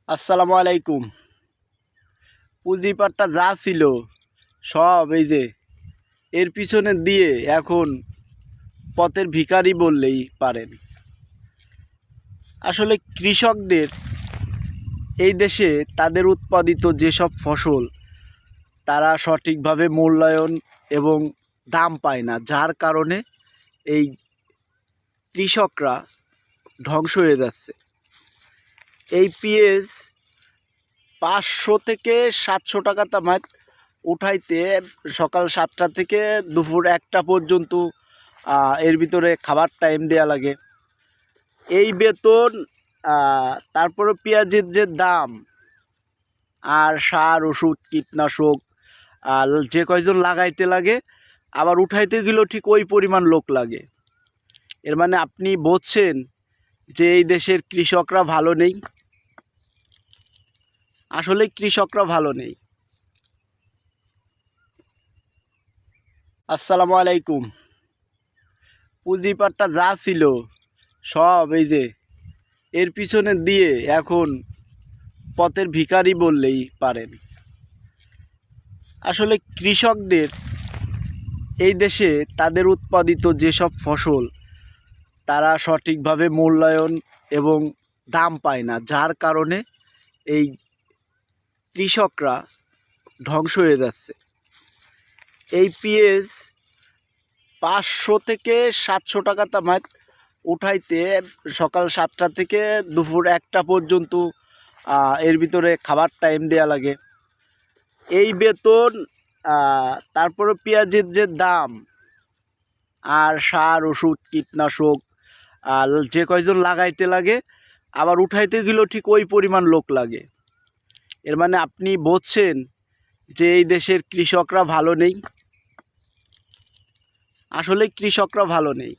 আসসালামু আলাইকুম। পুঁজিপাটটা যা ছিল সব এই যে এর পিছনে দিয়ে এখন পথের ভিখারি বললেই পারেন। আসলে কৃষকদের এই দেশে তাদের উৎপাদিত যেসব ফসল তারা সঠিকভাবে মূল্যায়ন এবং দাম পায় না, যার কারণে এই কৃষকরা ধ্বংস হয়ে যাচ্ছে। এই পেঁয়াজ 500 থেকে 700 টাকা তামাক উঠাইতে সকাল 7টা থেকে দুপুর 1টা পর্যন্ত এর ভিতরে খাবার টাইম দেয়া লাগে। এই বেতন, তারপরে পেঁয়াজের যে দাম আর সার ওষুধ কীটনাশক যে কয়জন লাগাইতে লাগে, আবার উঠাইতে গেলেও ঠিক ওই পরিমাণ লোক লাগে। এর মানে আপনি বলছেন যে এই দেশের কৃষকরা ভালো নেই। আসলে কৃষকরা ভালো নেই। আসসালামু আলাইকুম। পুঁজিপাটটা যা ছিল সব এই যে এর পিছনে দিয়ে এখন পথের ভিখারি বললেই পারেন। আসলে কৃষকদের এই দেশে তাদের উৎপাদিত যেসব ফসল তারা সঠিকভাবে মূল্যায়ন এবং দাম পায় না, যার কারণে এই কৃষকরা ধ্বংস হয়ে যাচ্ছে। এই পেঁয়াজ 500 থেকে 700 টাকা তামাক উঠাইতে সকাল 7টা থেকে দুপুর 1টা পর্যন্ত এর ভিতরে খাবার টাইম দেয়া লাগে। এই বেতন, তারপরে পেঁয়াজের যে দাম আর সার ওষুধ কীটনাশক যে কয়জন লাগাইতে লাগে, আবার উঠাইতে গেলেও ঠিক ওই পরিমাণ লোক লাগে। এর মানে আপনি বলছেন যে এই দেশের কৃষকরা ভালো নেই। আসলে কৃষকরা ভালো নেই।